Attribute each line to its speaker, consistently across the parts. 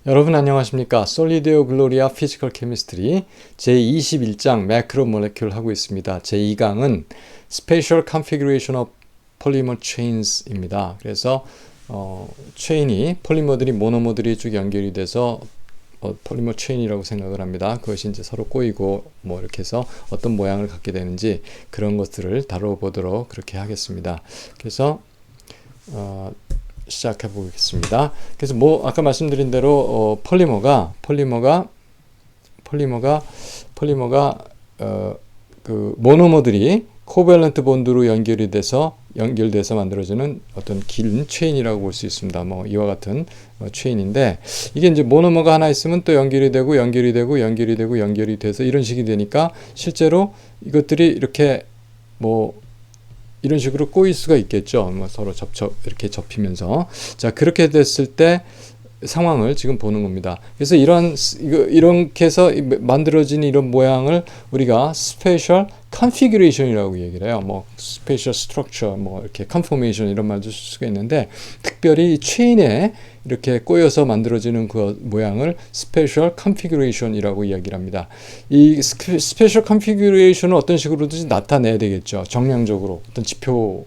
Speaker 1: 여러분 안녕하십니까? 솔리디오 글로리아 피지컬 케미스트리 제21장 매크로 몰레큘 하고 있습니다. 제2강은 Spatial Configuration of Polymer Chains입니다. 그래서 체인이 폴리머들이 모노머들이 쭉 연결이 돼서 폴리머 체인이라고 생각을 합니다. 그것이 이제 서로 꼬이고 뭐 이렇게 해서 어떤 모양을 갖게 되는지 그런 것들을 다뤄보도록 그렇게 하겠습니다. 그래서 시작해 보겠습니다. 그래서 뭐 아까 말씀드린 대로 폴리머가 그 모노머들이 코밸런트 본드로 연결돼서 만들어지는 어떤 긴 체인이라고 볼 수 있습니다. 뭐 이와 같은 체인인데 이게 이제 모노머가 하나 있으면 또 연결이 돼서 이런 식이 되니까 실제로 이것들이 이렇게 뭐 이런 식으로 꼬일 수가 있겠죠. 뭐 서로 이렇게 접히면서. 자, 그렇게 됐을 때 상황을 지금 보는 겁니다. 그래서 이렇게 해서 만들어진 이런 모양을 우리가 스페셜 컨피규레이션이라고 얘기를 해요. 뭐 스페셜 스트럭처, 뭐 이렇게 컨포메이션 이런 말도 쓸 수가 있는데 특별히 체인에 이렇게 꼬여서 만들어지는 그 모양을 스페셜 컨피규레이션이라고 이야기를 합니다. 이 스페셜 컨피규레이션은 어떤 식으로든지 나타내야 되겠죠. 정량적으로 어떤 지표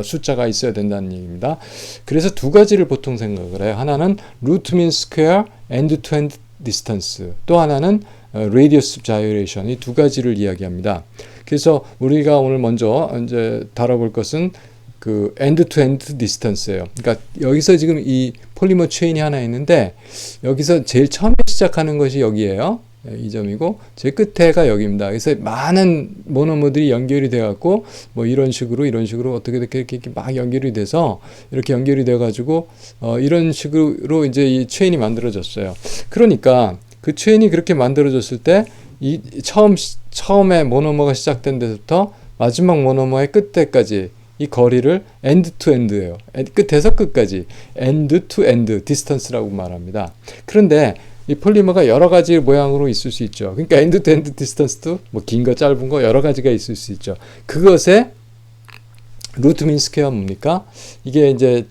Speaker 1: 숫자가 있어야 된다는 얘기입니다. 그래서 두 가지를 보통 생각을 해요. 하나는 루트 민 스퀘어 엔드 투 엔드 디스턴스, 또 하나는 radius gyration, 이 두 가지를 이야기합니다. 그래서 우리가 오늘 먼저 이제 다뤄볼 것은 그 end to end distance예요. 그러니까 여기서 지금 이 폴리머 체인이 하나 있는데 여기서 제일 처음에 시작하는 것이 여기예요. 이 점이고 제일 끝에가 여기입니다. 그래서 많은 모노머들이 연결이 돼 갖고 뭐 이런 식으로 어떻게 이렇게 막 연결이 돼서 이렇게 연결이 돼 가지고 이런 식으로 이제 이 체인이 만들어졌어요. 그러니까 그 체인이 그렇게 만들어졌을 때 이 처음에 모노머가 시작된 데부터 마지막 모노머의 끝에까지 이 거리를 end to end예요. 끝에서 끝까지 end to end distance라고 말합니다. 그런데 이 폴리머가 여러 가지 모양으로 있을 수 있죠. 그러니까 end to end distance도 뭐 긴 거 짧은 거 여러 가지가 있을 수 있죠. 그것의 루트 민 스퀘어 뭡니까? 이게 이제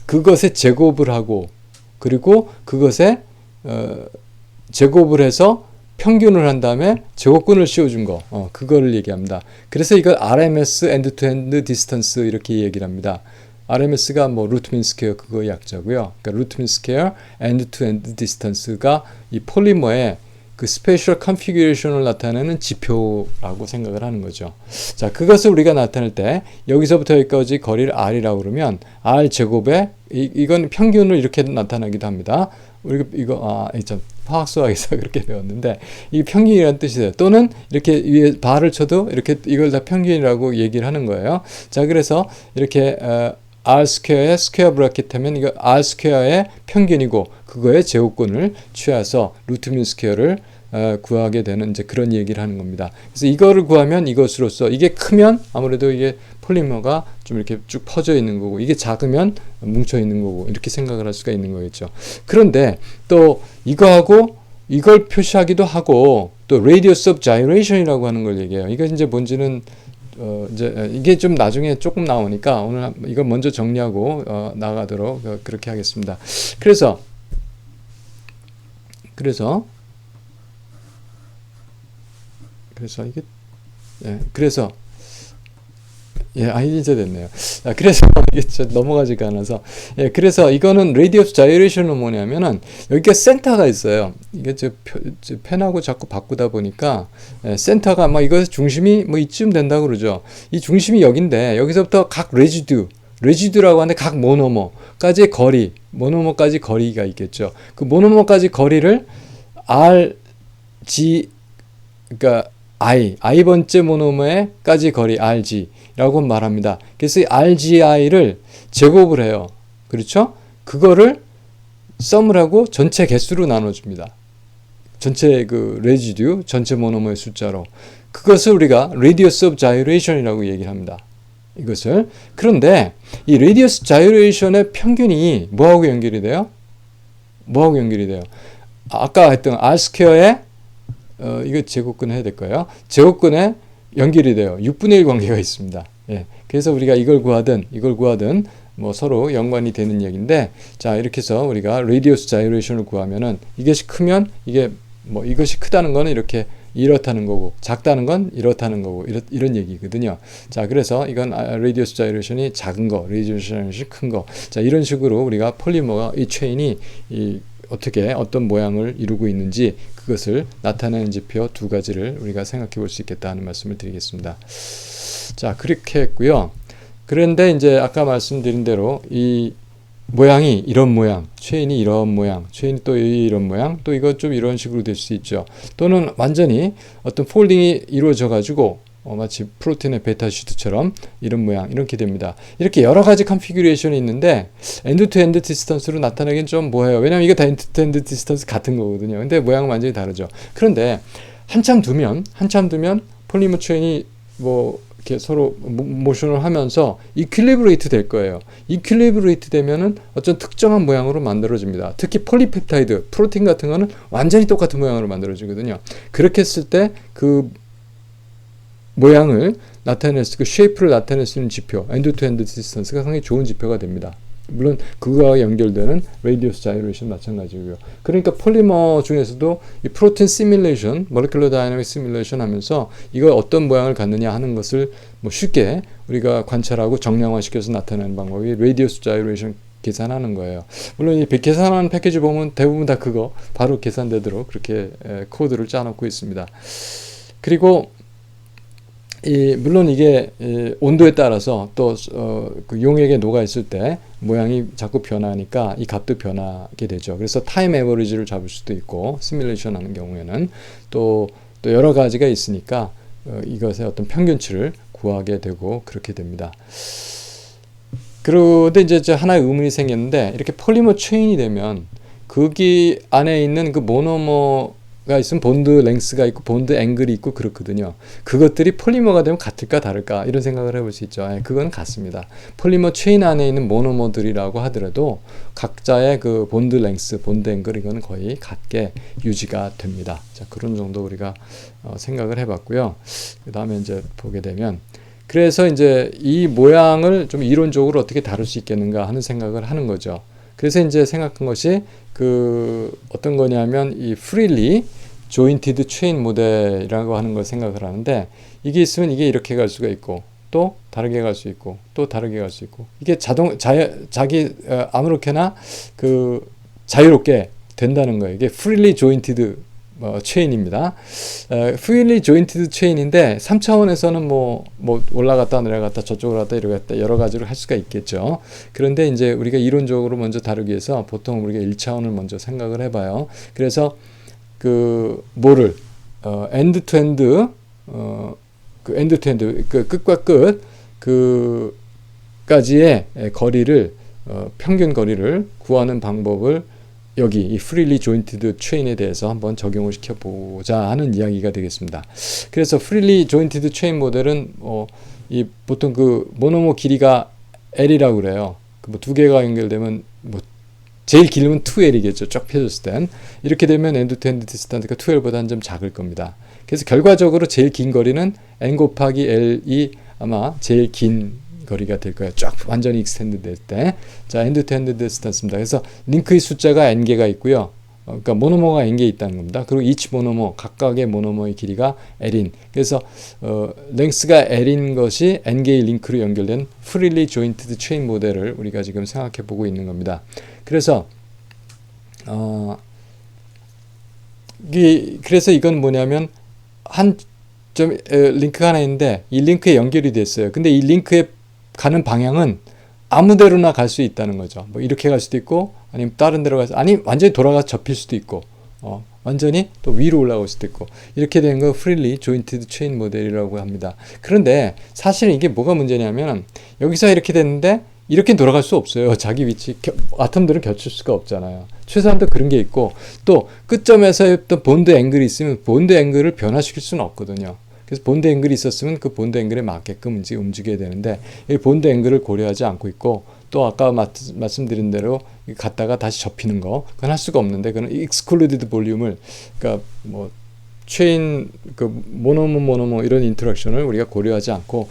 Speaker 1: 그것의 제곱을 하고 그리고 그것의 제곱을 해서 평균을 한 다음에 제곱근을 씌워준 거, 그거를 얘기합니다. 그래서 이걸 RMS end to end distance 이렇게 얘기를 합니다. RMS가 뭐 루트 민 스퀘어 그거 약자고요. 그러니까 루트 민 스퀘어 end to end distance가 이 폴리머의 그 스페셜 컨피규레이션을 나타내는 지표라고 생각을 하는 거죠. 자, 그것을 우리가 나타낼 때 여기서부터 여기까지 거리를 R이라고 그러면 R 제곱에 이건 평균을 이렇게 나타나기도 합니다. 우리가 참 화학 수학에서 그렇게 배웠는데 이 평균이라는 뜻이에요. 또는 이렇게 위에 bar를 쳐도 이렇게 이걸 다 평균이라고 얘기를 하는 거예요. 자, 그래서 이렇게 R 스퀘어의 스퀘어 브래킷 하면 이거 R 스퀘어의 평균이고 그거의 제곱근을 취해서 루트 민 스퀘어를 구하게 되는 이제 그런 얘기를 하는 겁니다. 그래서 이거를 구하면 이것으로서 이게 크면 아무래도 이게 폴리머가 좀 이렇게 쭉 퍼져 있는 거고 이게 작으면 뭉쳐 있는 거고 이렇게 생각을 할 수가 있는 거겠죠. 그런데 또 이거하고 이걸 표시하기도 하고 또 radius of gyration이라고 하는 걸 얘기해요. 이게 이제 뭔지는 이제 이게 좀 나중에 조금 나오니까 오늘 이걸 먼저 정리하고 나가도록 그렇게 하겠습니다. 그래서 이게 이제 됐네요. 그래서 이게 넘어가지가 않아서 그래서 이거는 radius gyration은 뭐냐면은 여기가 센터가 있어요. 이게 펜하고 자꾸 바꾸다 보니까 센터가 막 이거 중심이 뭐 이쯤 된다고 그러죠. 이 중심이 여긴데 여기서부터 각 레지듀라고 하는데 각 모노머까지의 모노머까지 거리가 있겠죠. 그 모노머까지 거리를 그러니까 i번째 모노머에까지 거리 RG라고 말합니다. 그래서 이 RGI를 제곱을 해요. 그렇죠? 그거를 썸을 하고 전체 개수로 나눠줍니다. 전체 그 레지듀, 전체 모노머의 숫자로. 그것을 우리가 radius of gyration이라고 얘기를 합니다. 이것을. 그런데 이 radius gyration의 평균이 뭐하고 연결이 돼요? 아까 했던 R 스퀘어에 이거 제곱근 해야 될 거예요. 제곱근에 연결이 돼요. 6분의 1 관계가 있습니다. 그래서 우리가 이걸 구하든 뭐 서로 연관이 되는 얘기인데, 자 이렇게 해서 우리가 레디어스 자이레이션을 구하면은 이것이 크면 이게 뭐 이것이 크다는 거는 이렇게 이렇다는 거고 작다는 건 이렇다는 거고 이런 얘기거든요. 자 그래서 이건 레디어스 자이레이션이 작은 거, 레디어스 자이레이션이 큰 거. 자 이런 식으로 우리가 폴리머가 이 체인이 어떻게 어떤 모양을 이루고 있는지 그것을 나타내는 지표 두 가지를 우리가 생각해 볼 수 있겠다 하는 말씀을 드리겠습니다. 자 그렇게 했고요. 그런데 이제 아까 말씀드린 대로 이 모양이 이런 모양, 체인이 이런 모양, 체인이 또 이런 모양, 또 이것 좀 이런 식으로 될 수 있죠. 또는 완전히 어떤 폴딩이 이루어져 가지고 마치 프로틴의 베타시트처럼 이런 모양 이렇게 됩니다. 이렇게 여러 가지 컨피규레이션이 있는데 엔드 투 엔드 디스턴스로 나타내긴 좀 뭐해요. 왜냐면 이게 다 엔드 투 엔드 디스턴스 같은 거거든요. 근데 모양은 완전히 다르죠. 그런데 한참 두면 폴리머 체인이 뭐 이렇게 서로 모션을 하면서 이퀄리브레이트 될 거예요. 이퀄리브레이트 되면은 어떤 특정한 모양으로 만들어집니다. 특히 폴리펩타이드, 프로틴 같은 거는 완전히 똑같은 모양으로 만들어지거든요. 그렇게 했을 때 그 모양을 나타낼 수, 그 쉐이프를 나타낼 수 있는 지표, 엔드 투 엔드 디스턴스가 상당히 좋은 지표가 됩니다. 물론 그거와 연결되는 레디어스 자이레이션 마찬가지고요. 그러니까 폴리머 중에서도 이 프로틴 시뮬레이션, 몰레큘러 다이내믹 시뮬레이션 하면서 이거 어떤 모양을 갖느냐 하는 것을 뭐 쉽게 우리가 관찰하고 정량화시켜서 나타내는 방법이 레디어스 자이레이션 계산하는 거예요. 물론 이 계산하는 패키지 보면 대부분 다 그거 바로 계산되도록 그렇게 코드를 짜놓고 있습니다. 그리고 물론 이게 온도에 따라서 또 그 용액에 녹아 있을 때 모양이 자꾸 변하니까 이 값도 변하게 되죠. 그래서 타임 에버리지를 잡을 수도 있고 시뮬레이션 하는 경우에는 또 여러 가지가 있으니까 이것의 어떤 평균치를 구하게 되고 그렇게 됩니다. 그런데 이제 하나의 의문이 생겼는데 이렇게 폴리머 체인이 되면 거기 안에 있는 그 모노머가 있으면 본드 랭스가 있고 본드 앵글이 있고 그렇거든요. 그것들이 폴리머가 되면 같을까 다를까 이런 생각을 해볼 수 있죠. 그건 같습니다. 폴리머 체인 안에 있는 모노머들이라고 하더라도 각자의 그 본드 랭스, 본드 앵글 이거는 거의 같게 유지가 됩니다. 자, 그런 정도 우리가 생각을 해봤고요. 그 다음에 이제 보게 되면 그래서 이제 이 모양을 좀 이론적으로 어떻게 다룰 수 있겠는가 하는 생각을 하는 거죠. 그래서 이제 생각한 것이 그 어떤 거냐면 이 프릴리 조인티드 체인 모델이라고 하는 걸 생각을 하는데 이게 있으면 이게 이렇게 갈 수가 있고 또 다르게 갈 수 있고 또 다르게 갈 수 있고 이게 자기 아무렇게나 그 자유롭게 된다는 거예요. 이게 프릴리 조인티드 체인입니다. 프릴리 조인티드 체인인데 3차원에서는 뭐 올라갔다 내려갔다 저쪽으로 갔다 이렇게 갔다 여러 가지로 할 수가 있겠죠. 그런데 이제 우리가 이론적으로 먼저 다루기 위해서 보통 우리가 1차원을 먼저 생각을 해봐요. 그래서 그 뭐를 엔드 투 엔드 그 엔드 투 엔드 그 끝과 끝 그까지의 거리를 평균 거리를 구하는 방법을 여기 이 프릴리 조인티드 체인에 대해서 한번 적용을 시켜보자 하는 이야기가 되겠습니다. 그래서 프릴리 조인티드 체인 모델은 이 보통 그 모노머 길이가 L이라고 그래요. 그 뭐 두 개가 연결되면 뭐 제일 길면 2L이겠죠. 쫙 펴졌을 땐. 이렇게 되면 엔드 투 엔드 디스턴스가 2L보다는 좀 작을 겁니다. 그래서 결과적으로 제일 긴 거리는 N 곱하기 L이 아마 제일 긴 거리가 될 거예요. 쫙 완전히 익스텐드 될 때. 자, 엔드 투 엔드 디스턴스입니다. 그래서 링크의 숫자가 n개가 있고요. 그러니까 모노머가 n개 있다는 겁니다. 그리고 each 모노머, 각각의 모노머의 길이가 l인. 그래서 랭스가 l인 것이 n개의 링크로 연결된 프릴리 조인티드 체인 모델을 우리가 지금 생각해 보고 있는 겁니다. 그래서 그래서 이건 뭐냐면 한 점 링크가 하나 있는데 이 링크에 연결이 됐어요. 근데 이 링크에 가는 방향은 아무 데로나 갈 수 있다는 거죠. 뭐 이렇게 갈 수도 있고 아니면 다른 데로 가서 아니 완전히 돌아가서 접힐 수도 있고 완전히 또 위로 올라올 수도 있고 이렇게 된 거 프릴리 조인티드 체인 모델이라고 합니다. 그런데 사실 이게 뭐가 문제냐면 여기서 이렇게 됐는데 이렇게 돌아갈 수 없어요. 자기 위치 아톰들은 겹칠 수가 없잖아요. 최소한도 그런 게 있고 또 끝점에서 또 본드 앵글이 있으면 본드 앵글을 변화시킬 수는 없거든요. 그래서 본드 앵글이 있었으면 그 본드 앵글에 맞게끔 움직여야 되는데 이 본드 앵글을 고려하지 않고 있고 또 아까 말씀드린 대로 갔다가 다시 접히는 거 그건 할 수가 없는데 그건 excluded 볼륨을 그러니까 뭐 체인 그 모노모 이런 인터랙션을 우리가 고려하지 않고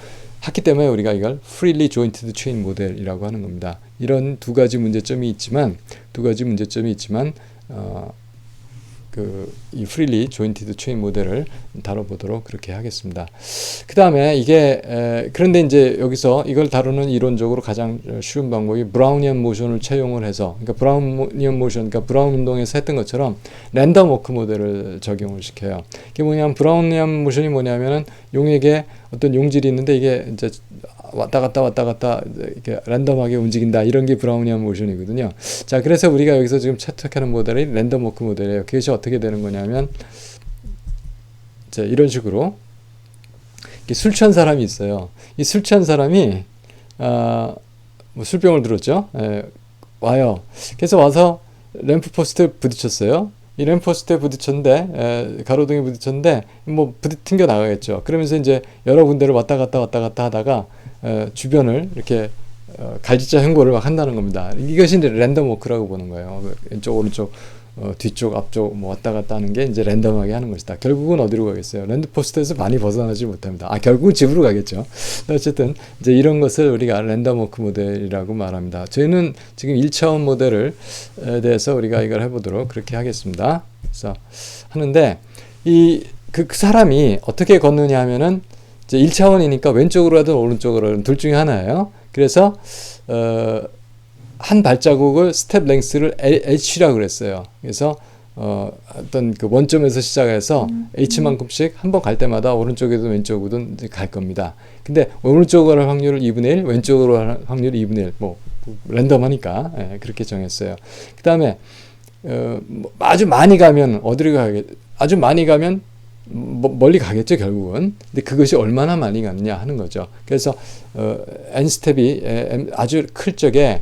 Speaker 1: 했기 때문에 우리가 이걸 freely jointed chain 모델이라고 하는 겁니다. 이런 두 가지 문제점이 있지만 이 freely jointed chain 모델을 다뤄보도록 그렇게 하겠습니다. 그 다음에 이게 그런데 이제 여기서 이걸 다루는 이론적으로 가장 쉬운 방법이 브라우니안 모션을 채용을 해서, 그러니까 브라우니안 모션, 그러니까 브라운 운동에서 했던 것처럼 랜덤 워크 모델을 적용을 시켜요. 이게 뭐냐면 브라우니안 모션이 뭐냐면은 용에게 어떤 용질이 있는데 이게 이제 왔다 갔다 이렇게 랜덤하게 움직인다, 이런 게 브라우니안 모션이거든요. 자, 그래서 우리가 여기서 지금 채택하는 모델이 랜덤 워크 모델이에요. 그것이 어떻게 되는 거냐면 자, 이런 식으로 술 취한 사람이 있어요. 이 술 취한 사람이 뭐 술병을 들었죠. 와요. 그래서 와서 램프 포스트에 부딪혔어요. 이 램프 포스트에 부딪혔는데, 가로등에 부딪혔는데 뭐 튕겨 나가겠죠. 그러면서 이제 여러 군데를 왔다 갔다 하다가 주변을 이렇게 갈짓자 행보를 막 한다는 겁니다. 이것이 이제 랜덤 워크라고 보는 거예요. 왼쪽 오른쪽 뒤쪽 앞쪽 뭐 왔다 갔다 하는 게 이제 랜덤하게 하는 것이다. 결국은 어디로 가겠어요? 랜드 포스트에서 많이 벗어나지 못합니다. 결국은 집으로 가겠죠. 어쨌든 이제 이런 것을 우리가 랜덤 워크 모델이라고 말합니다. 저희는 지금 1차원 모델을 대해서 우리가 이걸 해보도록 그렇게 하겠습니다. 그래서 하는데 그 사람이 어떻게 걷느냐 하면은 이제 1차원이니까 왼쪽으로 하든 오른쪽으로 하든 둘 중에 하나예요. 그래서 한 발자국을 스텝 랭스를 H라고 그랬어요. 그래서 어떤 그 원점에서 시작해서 H만큼씩 한 번 갈 때마다 오른쪽이든 왼쪽이든 갈 겁니다. 근데 오른쪽으로 할 확률을 2분의 1, 왼쪽으로 할 확률을 2분의 1, 뭐 랜덤하니까 그렇게 정했어요. 그 다음에 아주 많이 가면 어디로 가겠? 아주 많이 가면 멀리 가겠죠, 결국은. 근데 그것이 얼마나 많이 갔느냐 하는 거죠. 그래서 N 스텝이 아주 클 적에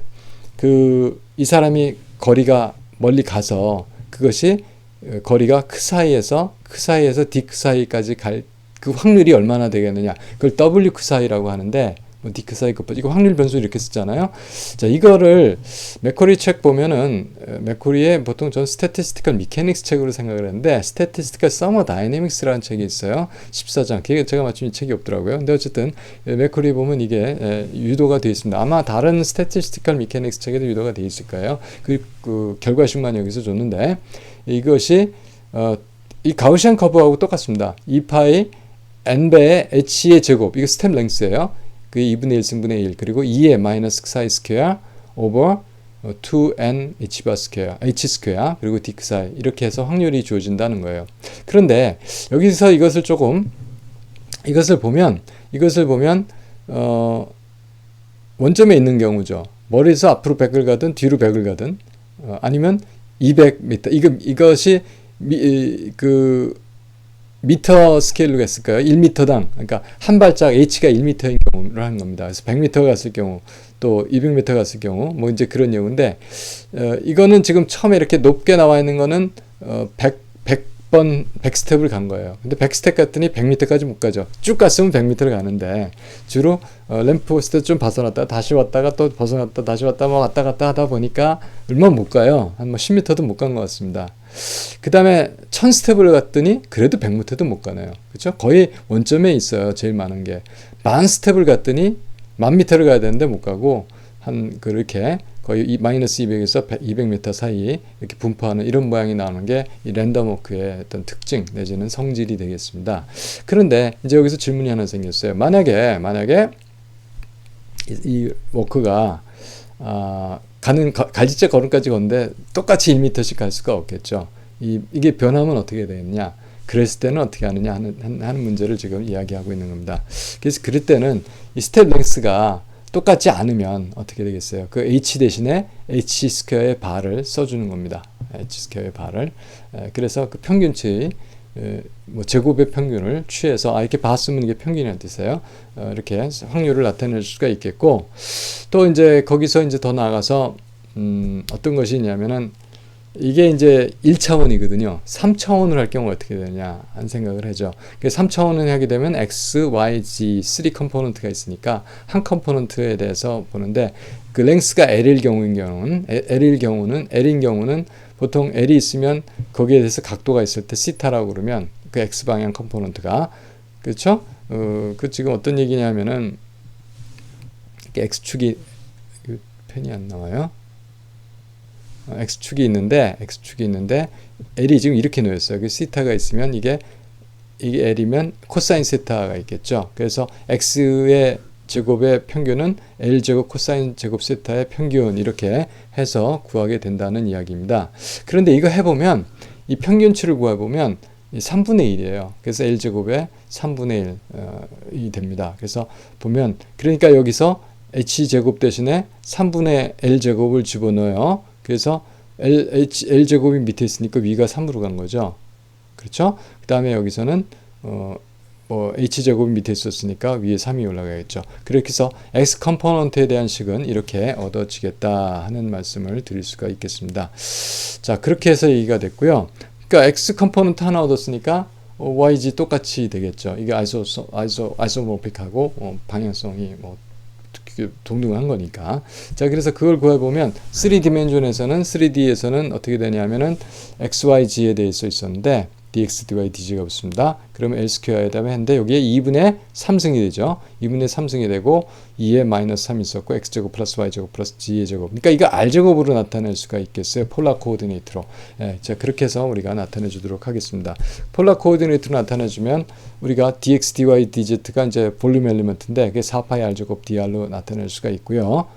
Speaker 1: 이 사람이 거리가 멀리 가서 그것이 거리가 크 사이에서 D 크 사이까지 갈 그 확률이 얼마나 되겠느냐. 그걸 W 크 사이라고 하는데, 뭐 D 크 사이 이거 확률 변수 이렇게 쓰잖아요. 자, 이거를 맥쿼리 책 보면은 맥쿼리의 보통 전 스태티스티컬 미케닉스 책으로 생각을 했는데 스태티스티컬 서머다이내믹스라는 책이 있어요. 14장. 그게 제가 마침 이 책이 없더라고요. 근데 어쨌든 맥쿼리 보면 이게 유도가 되어 있습니다. 아마 다른 스태티스티컬 미케닉스 책에도 유도가 되어 있을 거예요. 그 결과식만 여기서 줬는데 이것이 이 가우시안 커브하고 똑같습니다. 2파이 n배의 h의 제곱, 이거 스텝 랭스예요. 그게 2분의 1 승분의 1, 그리고 2의 마이너스 사이 스퀘어 오버 2n h바 스퀘어, h 스퀘어, 그리고 d 사이, 이렇게 해서 확률이 주어진다는 거예요. 그런데 여기서 이것을 보면 원점에 있는 경우죠. 머리에서 앞으로 100을 가든 뒤로 100을 가든 아니면 200m, 이것이 미터 스케일로 했을까요? 1m당. 그러니까 한 발짝 h가 1m인 경우를 하는 겁니다. 그래서 100m 갔을 경우, 또 200m 갔을 경우, 뭐 이제 그런 경우인데, 이거는 지금 처음에 이렇게 높게 나와 있는 거는 100스텝을 간 거예요. 근데 100스텝 갔더니 100m까지 못 가죠. 쭉 갔으면 100m를 가는데, 주로 램프 포스트 좀 벗어났다가 다시 왔다가 또 벗어났다 다시 왔다 막 왔다 갔다 하다 보니까 얼마 못 가요. 한 뭐 10m도 못 간 것 같습니다. 그 다음에 1000스텝을 갔더니 그래도 100m도 못 가네요. 그렇죠? 거의 원점에 있어요. 제일 많은 게. 10,000스텝을 갔더니 10,000m를 가야 되는데 못 가고, 그렇게 거의 마이너스 200에서 200m 사이 이렇게 분포하는 이런 모양이 나오는 게 이 랜덤 워크의 어떤 특징 내지는 성질이 되겠습니다. 그런데 이제 여기서 질문이 하나 생겼어요. 만약에 이 워크가 갈짓자 걸음까지 걷는데 똑같이 1m씩 갈 수가 없겠죠. 이게 변하면 어떻게 되겠냐? 그랬을 때는 어떻게 하느냐 하는 문제를 지금 이야기하고 있는 겁니다. 그래서 그럴 때는 이 스텝 랭스가 똑같지 않으면 어떻게 되겠어요? 그 h 대신에 h 스퀘어의 바를 써주는 겁니다. h 스퀘어의 바를. 그래서 그 평균치, 뭐 제곱의 평균을 취해서 이렇게 바 쓰면 이게 평균이라는 뜻이에요. 이렇게 확률을 나타낼 수가 있겠고, 또 이제 거기서 이제 더 나아가서 어떤 것이 있냐면은 이게 이제 1차원이거든요. 3차원을 할 경우 어떻게 되냐 하는 생각을 하죠. 3차원을 하게 되면 X, Y, Z 3 컴포넌트가 있으니까 한 컴포넌트에 대해서 보는데, 그 랭스가 L인 경우는 보통 L이 있으면 거기에 대해서 각도가 있을 때 시타라고 그러면 그 X방향 컴포넌트가, 그렇죠? 그 지금 어떤 얘기냐면은 x축이 펜이 안 나와요. x축이 있는데 L이 지금 이렇게 놓였어요. 그 시타가 있으면 이게 L이면 코사인 세타가 있겠죠. 그래서 x의 제곱의 평균은 L 제곱 코사인 제곱 세타의 평균 이렇게 해서 구하게 된다는 이야기입니다. 그런데 이거 해보면 이 평균치를 구해보면 3분의 1이에요. 그래서 L 제곱의 3분의 1이 됩니다. 그래서 보면 그러니까 여기서 H 제곱 대신에 3분의 L 제곱을 집어넣어요. 그래서 L 제곱이 밑에 있으니까 위가 3으로 간 거죠. 그렇죠? 그 다음에 여기서는 H 제곱이 밑에 있었으니까 위에 3이 올라가겠죠. 그렇게 해서 X 컴포넌트에 대한 식은 이렇게 얻어지겠다 하는 말씀을 드릴 수가 있겠습니다. 자, 그렇게 해서 얘기가 됐고요. 그러니까 X 컴포넌트 하나 얻었으니까 YG 똑같이 되겠죠. 이게 아이소모픽하고 방향성이 동등한 거니까. 자, 그래서 그걸 구해보면 3디멘전에서는 어떻게 되냐면은 XYG에 대해서 있었는데 dx, dy, dg가 붙습니다. 그러면 L 스퀘어에 다음에 했는데 여기에 2분의 3승이 되죠. 2분의 3승이 되고 2에 마이너스 3이 있었고 x제곱 플러스 y제곱 플러스 g의 제곱. 그러니까 이거 r제곱으로 나타낼 수가 있겠어요. 폴라 코오디네이트로. 예, 자, 그렇게 해서 우리가 나타내 주도록 하겠습니다. 폴라 코오디네이트로 나타내 주면 우리가 dx, dy, dz가 이제 볼륨 엘리먼트인데 그게 4파이 r제곱 dr로 나타낼 수가 있고요.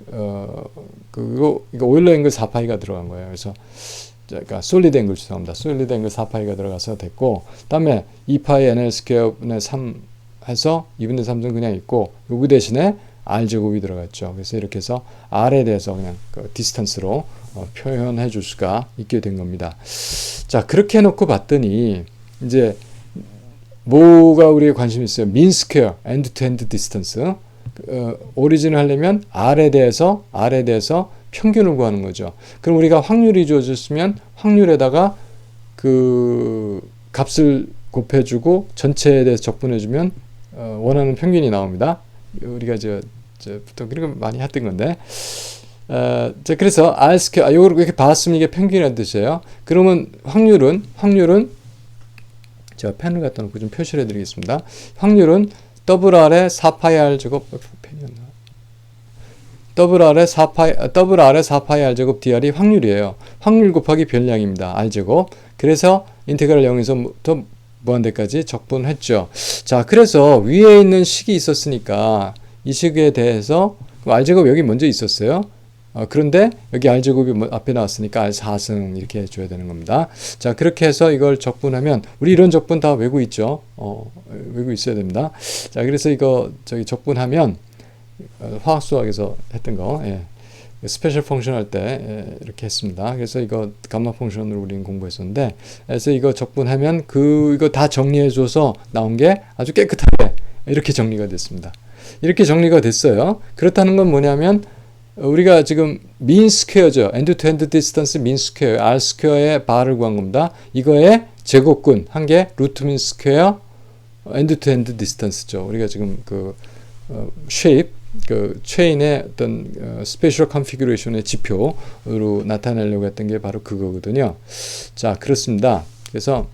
Speaker 1: 이거 오일러 앵글 4파이가 들어간 거예요. 그래서 그러니까 솔리드 앵글 죄송합니다. 솔리드 앵글 4파이가 들어가서 됐고, 그다음에 2파이 nl 스퀘어분의 3 해서 2분의 3은 그냥 있고 요거 대신에 r 제곱이 들어갔죠. 그래서 이렇게 해서 r에 대해서 그냥 그 디스턴스로 표현해 줄 수가 있게 된 겁니다. 자, 그렇게 해놓고 봤더니 이제 뭐가 우리에 관심이 있어요? 민 스퀘어, 엔드 투 엔드 디스턴스. 오리진을 하려면 r에 대해서 평균을 구하는 거죠. 그럼 우리가 확률이 주어졌으면 확률에다가 그 값을 곱해주고 전체에 대해서 적분해주면 원하는 평균이 나옵니다. 우리가 보통 그런 거 많이 했던 건데. 자, 그래서 R 스퀘어, 요걸 이렇게 봤으면 이게 평균이라는 뜻이에요. 그러면 확률은 제가 펜을 갖다 놓고 좀 표시를 해드리겠습니다. 확률은 WR의 4파이 R 제곱 펜이었나? WR의 4파이 R 제곱 DR이 확률이에요. 확률 곱하기 변량입니다. R 제곱. 그래서 인테그랄 0에서부터 무한대까지 적분했죠. 자, 그래서 위에 있는 식이 있었으니까 이 식에 대해서 R 제곱 여기 먼저 있었어요. 그런데 여기 R 제곱이 앞에 나왔으니까 R 4승 이렇게 해줘야 되는 겁니다. 자, 그렇게 해서 이걸 적분하면 우리 이런 적분 다 외고 있죠. 외고 있어야 됩니다. 자, 그래서 이거 적분하면 화학수학에서 했던 거, 스페셜 펑션 할 때 이렇게 했습니다. 그래서 이거 감마 펑션으로 우리는 공부했었는데, 그래서 이거 적분하면 이거 다 정리해줘서 나온 게 아주 깨끗하게 이렇게 정리가 됐습니다. 이렇게 정리가 됐어요. 그렇다는 건 뭐냐면 우리가 지금 민 스퀘어죠. 엔드 투 엔드 디스턴스 민 스퀘어, R 스퀘어의 바를 구한 겁니다. 이거의 제곱근 한 게 루트 민 스퀘어 엔드 투 엔드 디스턴스죠. 우리가 지금 쉐입 체인의 어떤 스페셜 컨피규레이션의 지표로 나타내려고 했던 게 바로 그거거든요. 자, 그렇습니다. 그래서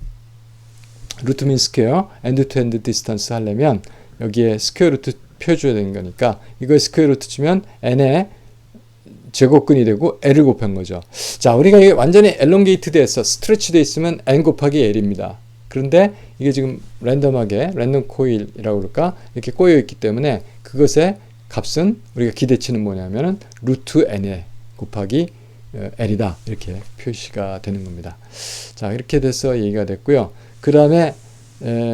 Speaker 1: 루트 민 스퀘어 엔드 투 엔드 디스턴스 하려면 여기에 스퀘어 루트 펴줘야 되는 거니까 이거에 스퀘어 루트 치면 n의 제곱근이 되고 l을 곱한 거죠. 자, 우리가 이게 완전히 엘롱게이트 돼서 스트레치 돼 있으면 n 곱하기 l입니다. 그런데 이게 지금 랜덤하게 랜덤 코일이라고 그럴까? 이렇게 꼬여 있기 때문에 그것의 값은 우리가 기대치는 뭐냐면은 루트 n에 곱하기 l이다. 이렇게 표시가 되는 겁니다. 자, 이렇게 돼서 얘기가 됐고요. 그 다음에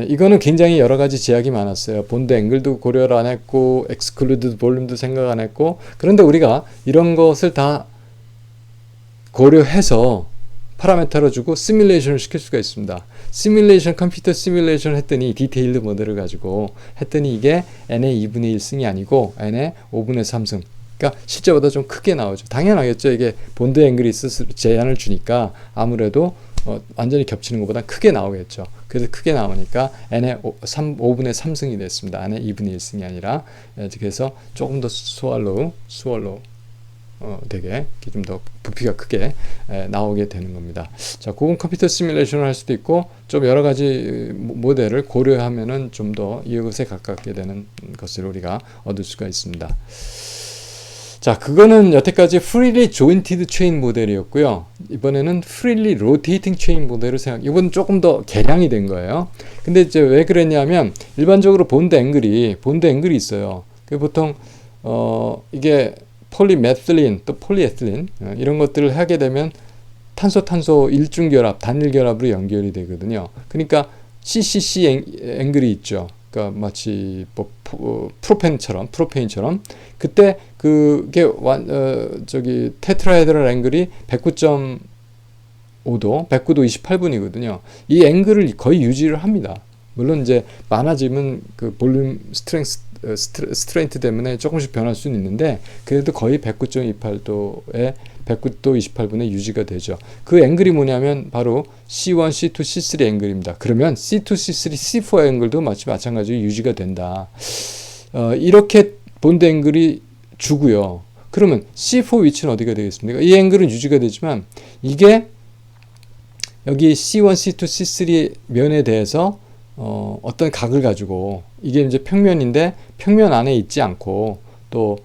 Speaker 1: 이거는 굉장히 여러 가지 제약이 많았어요. 본드 앵글도 고려를 안 했고 엑스클루드 볼륨도 생각 안 했고, 그런데 우리가 이런 것을 다 고려해서 파라메터를 주고 시뮬레이션을 시킬 수가 있습니다. 컴퓨터 시뮬레이션 했더니 디테일드 모델을 가지고 했더니 이게 n의 2분의 1승이 아니고 n의 5분의 3승. 그러니까 실제보다 좀 크게 나오죠. 당연하겠죠. 이게 본드 앵글이 제한을 주니까 아무래도 완전히 겹치는 것보다 크게 나오겠죠. 그래서 크게 나오니까 n의 5분의 3승이 됐습니다. n의 2분의 1승이 아니라. 그래서 조금 더 수월로 되게 좀 더 부피가 크게 나오게 되는 겁니다. 자, 그건 컴퓨터 시뮬레이션을 할 수도 있고 좀 여러 가지 모델을 고려하면은 좀 더 이것에 가깝게 되는 것을 우리가 얻을 수가 있습니다. 자, 그거는 여태까지 freely jointed chain 모델이었고요. 이번에는 freely rotating chain 모델을 이건 조금 더 개량이 된 거예요. 근데 이제 왜 그랬냐면 일반적으로 본드 앵글이 있어요. 보통 이게 폴리메틸린 또 폴리에틸린 이런 것들을 하게 되면 탄소 일중결합 단일결합으로 연결이 되거든요. 그러니까 CCC 앵글이 있죠. 그러니까 마치 뭐 프로페인처럼 그때 그게 저기 테트라헤드럴 앵글이 109.5도 109도 28분이거든요. 이 앵글을 거의 유지를 합니다. 물론 이제 많아지면 그 볼륨 스트레인트 때문에 조금씩 변할 수는 있는데 그래도 거의 109.28도에 109도 28분에 유지가 되죠. 그 앵글이 뭐냐면 바로 C1, C2, C3 앵글입니다. 그러면 C2, C3, C4 앵글도 마찬가지로 유지가 된다. 이렇게 본드 앵글이 주고요. 그러면 C4 위치는 어디가 되겠습니까? 이 앵글은 유지가 되지만 이게 여기 C1, C2, C3 면에 대해서 어떤 각을 가지고 이게 이제 평면인데 평면 안에 있지 않고 또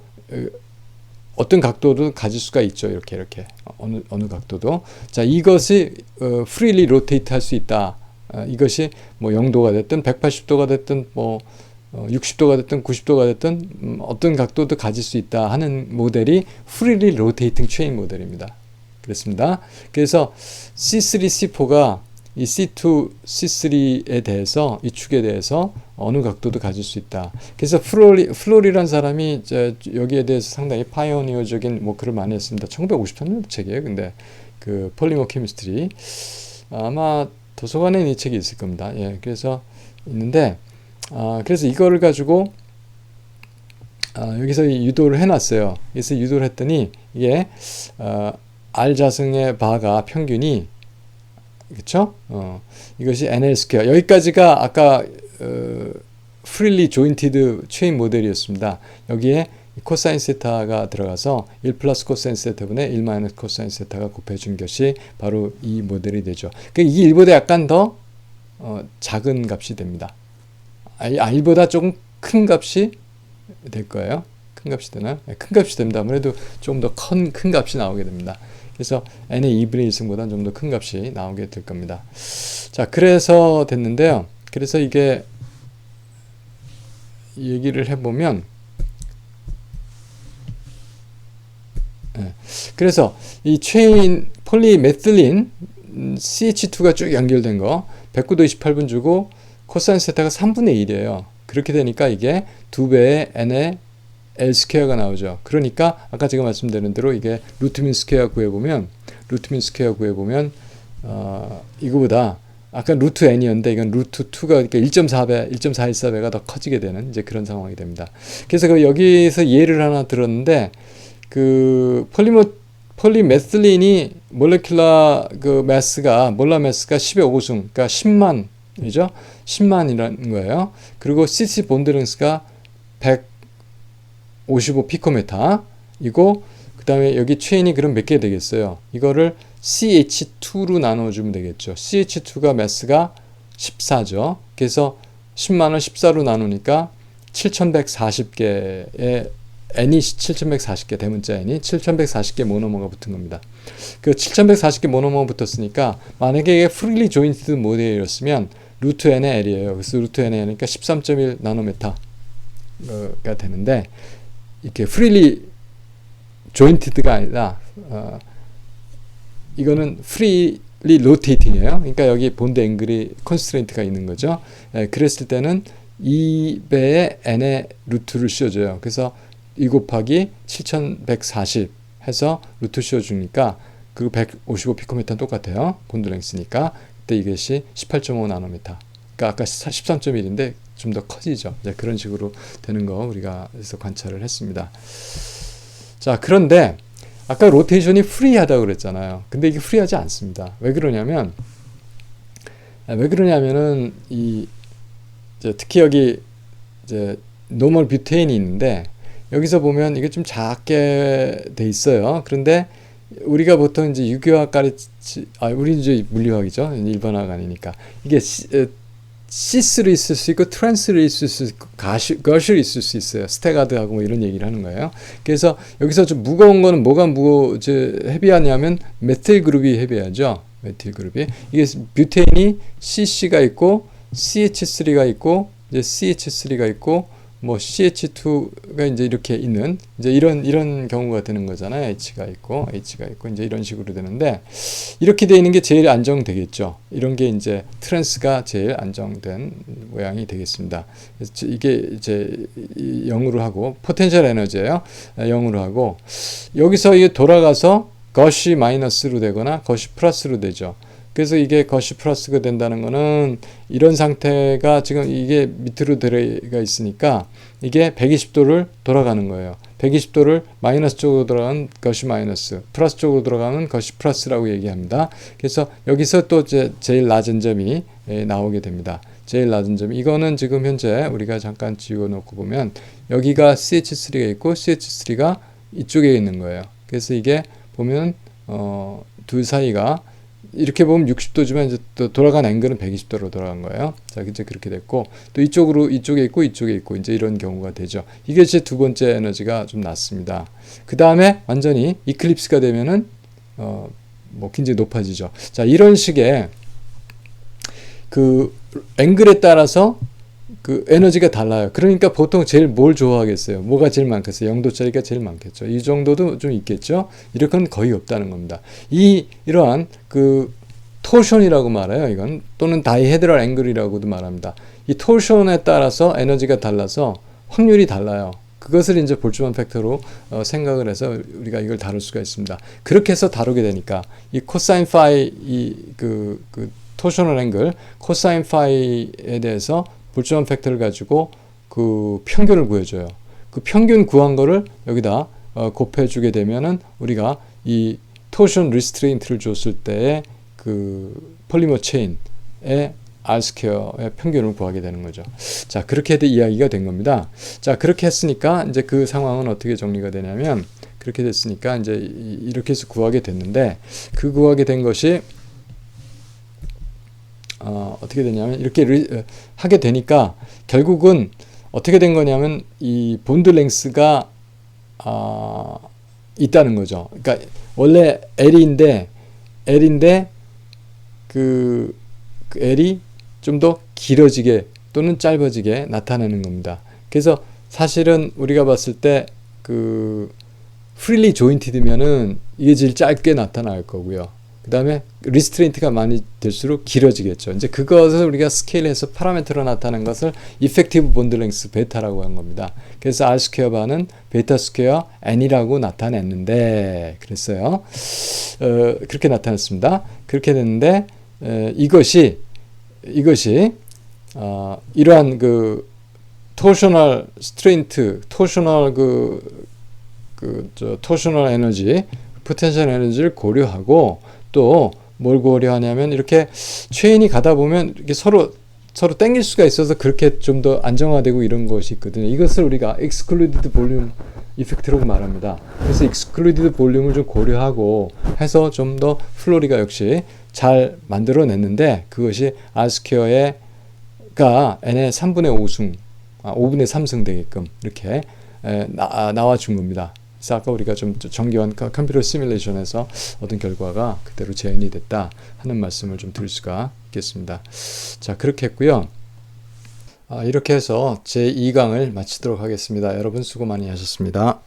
Speaker 1: 어떤 각도도 가질 수가 있죠. 이렇게 어느 각도도. 자, 이것이 freely rotate 할 수 있다. 이것이 뭐 0도가 됐든 180도가 됐든 뭐 60도가 됐든 90도가 됐든 어떤 각도도 가질 수 있다 하는 모델이 freely rotating chain 모델입니다. 그렇습니다. 그래서 C3, C4가 이 C2, C3에 대해서 이 축에 대해서 어느 각도도 가질 수 있다. 그래서 플로리란 사람이 이제 여기에 대해서 상당히 파이오니어적인 뭐 글을 많이 했습니다. 1953년 책이에요. 근데 그 폴리머 케미스트리 아마 도서관에 이 책이 있을 겁니다. 예, 그래서 있는데 그래서 이거를 가지고 여기서 유도를 해놨어요. 그래서 유도를 했더니 이게 R 자승의 바가 평균이 그렇죠? 이것이 NL 스퀘어. 여기까지가 아까 freely jointed chain 모델이었습니다. 여기에 코사인 세타가 들어가서 1 플러스 코사인 세타분의 1 마이너스 코사인 세타가 곱해준 것이 바로 이 모델이 되죠. 그러니까 이게 1보다 약간 더 작은 값이 됩니다. 1보다 조금 큰 값이 될 거예요. 큰 값이 되나요? 네, 큰 값이 됩니다. 아무래도 조금 더 큰 값이 나오게 됩니다. 그래서 n의 2분의 1승보다 좀 더 큰 값이 나오게 될 겁니다. 자, 그래서 됐는데요. 그래서 이게 얘기를 해보면 그래서 이 체인 폴리메틸린 CH2가 쭉 연결된 거 109도 28분 주고 코사인 세타가 3분의 1이에요. 그렇게 되니까 이게 2배의 n의 L 스퀘어가 나오죠. 그러니까 아까 제가 말씀드린 대로 이게 루트민 스퀘어 구해보면 이거보다 아까 루트 n이었는데 이건 루트 2가 그러니까 1.414배가 더 커지게 되는 이제 그런 상황이 됩니다. 그래서 여기서 예를 하나 들었는데 그 폴리메틸린이 몰레큘라 몰라 매스가 10의 5승 그러니까 10만이죠. 10만이라는 거예요. 그리고 CC 본드랭스가 155 피코메타이고 그 다음에 여기 체인이 그럼 몇 개 되겠어요? 이거를 CH2로 나눠주면 되겠죠. CH2가 매스가 14죠. 그래서 10만을 14로 나누니까 7140개의 n이 7140개 대문자 n이 7140개 모노머가 붙은 겁니다. 그 7140개 모노머가 붙었으니까 만약에 이게 freely jointed 모델이었으면 루트 n의 l이에요. 그래서 루트 n의 l이니까 13.1 나노메타가 되는데 이렇게 freely jointed가 아니라 이거는 freely rotating이에요. 그러니까 여기 본드 앵글이 컨스트레인트가 있는 거죠. 그랬을 때는 2배의 n의 루트를 씌워줘요. 그래서 2 곱하기 7140 해서 루트 씌워주니까 그 155 피코메타 똑같아요. 곤드랭스니까 그때 이것이 18.5 나노메타. 그러니까 아까 13.1인데 좀 더 커지죠. 이제 그런 식으로 되는 거 우리가 그래서 관찰을 했습니다. 자, 그런데 아까 로테이션이 프리하다고 그랬잖아요. 근데 이게 프리하지 않습니다. 왜 그러냐면은 특히 여기 이제 노멀 뷰테인이 있는데 여기서 보면 이게 좀 작게 돼 있어요. 그런데 우리가 보통 이제 유기화학 우리 이제 물리화학이죠. 일반화가 아니니까. 이게 시스로 있을 수 있고 트랜스로 있을 수 있고 거시로 있을 수 있어요. 스테가드하고 뭐 이런 얘기를 하는 거예요. 그래서 여기서 좀 무거운 거는 뭐가 헤비하냐면 메틸 그룹이 헤비하죠. 메틸 그룹이. 이게 뷰테인이 CC가 있고 CH3가 있고 이제 CH3가 있고 뭐 CH2가 이제 이렇게 있는 이제 이런 경우가 되는 거잖아요. H가 있고 이제 이런 식으로 되는데 이렇게 돼 있는 게 제일 안정되겠죠. 이런 게 이제 트랜스가 제일 안정된 모양이 되겠습니다. 그래서 이게 이제 0으로 하고 포텐셜 에너지예요. 0으로 하고 여기서 이게 돌아가서 거시 마이너스로 되거나 거시 플러스로 되죠. 그래서 이게 거시 플러스가 된다는 거는 이런 상태가 지금 이게 밑으로 들어가 있으니까 이게 120도를 돌아가는 거예요. 120도를 마이너스 쪽으로 돌아가는 거시 마이너스, 플러스 쪽으로 돌아가는 거시 플러스라고 얘기합니다. 그래서 여기서 또 제일 낮은 점이 나오게 됩니다. 제일 낮은 점. 이거는 지금 현재 우리가 잠깐 지워 놓고 보면 여기가 CH3가 있고 CH3가 이쪽에 있는 거예요. 그래서 이게 보면 둘 사이가 이렇게 보면 60도지만 이제 또 돌아간 앵글은 120도로 돌아간 거예요. 자, 이제 그렇게 됐고 또 이쪽에 있고 이제 이런 경우가 되죠. 이게 제 두 번째 에너지가 좀 낮습니다. 그 다음에 완전히 이클립스가 되면은 뭐 굉장히 높아지죠. 자, 이런 식의 그 앵글에 따라서 그 에너지가 달라요. 그러니까 보통 제일 뭘 좋아하겠어요? 뭐가 제일 많겠어요? 0도짜리가 제일 많겠죠. 이 정도도 좀 있겠죠. 이렇게는 거의 없다는 겁니다. 이러한 그 토션이라고 말해요. 이건 또는 다이헤드럴 앵글이라고도 말합니다. 이 토션에 따라서 에너지가 달라서 확률이 달라요. 그것을 이제 볼츠만 팩터로 생각을 해서 우리가 이걸 다룰 수가 있습니다. 그렇게 해서 다루게 되니까 이 코사인 파이 그 토셔널 앵글 코사인 파이에 대해서 볼츠만 팩터를 가지고 그 평균을 구해줘요. 그 평균 구한 거를 여기다 곱해주게 되면은 우리가 이 토션 리스트레인트를 줬을 때의 그 폴리머 체인의 R 스퀘어의 평균을 구하게 되는 거죠. 자, 그렇게 이야기가 된 겁니다. 자, 그렇게 했으니까 이제 그 상황은 어떻게 정리가 되냐면 그렇게 됐으니까 이제 이렇게 해서 구하게 됐는데 그 구하게 된 것이 어떻게 되냐면 이렇게 하게 되니까 결국은 어떻게 된 거냐면 이 본드 랭스가 있다는 거죠. 그러니까 원래 L인데 그 L이 좀 더 길어지게 또는 짧아지게 나타내는 겁니다. 그래서 사실은 우리가 봤을 때 그 프릴리 조인티드면은 이게 제일 짧게 나타날 거고요. 그 다음에 리스트레인트가 많이 될수록 길어지겠죠. 이제 그것을 우리가 스케일해서 파라미터로 나타낸 것을 이펙티브 본드 랭스 베타라고 한 겁니다. 그래서 R 스퀘어 바는 베타 스퀘어 N이라고 나타냈는데 그랬어요. 그렇게 나타났습니다. 그렇게 됐는데 이것이 이러한 그 토셔널 스트레인트, 토셔널 토셔널 에너지, 포텐셜 에너지를 고려하고 또 뭘 고려하냐면 이렇게 체인이 가다 보면 이렇게 서로 당길 수가 있어서 그렇게 좀 더 안정화되고 이런 것이 있거든요. 이것을 우리가 excluded volume 이펙트라고 말합니다. 그래서 excluded volume을 좀 고려하고 해서 좀 더 플로리가 역시 잘 만들어냈는데 그것이 R 스퀘어가 n의 3분의 5승, 5분의 3승 되게끔 이렇게 나와준 겁니다. 그래서 아까 우리가 좀 정교한 컴퓨터 시뮬레이션에서 얻은 결과가 그대로 재현이 됐다 하는 말씀을 좀 드릴 수가 있겠습니다. 자, 그렇게 했고요. 이렇게 해서 제 2강을 마치도록 하겠습니다. 여러분 수고 많이 하셨습니다.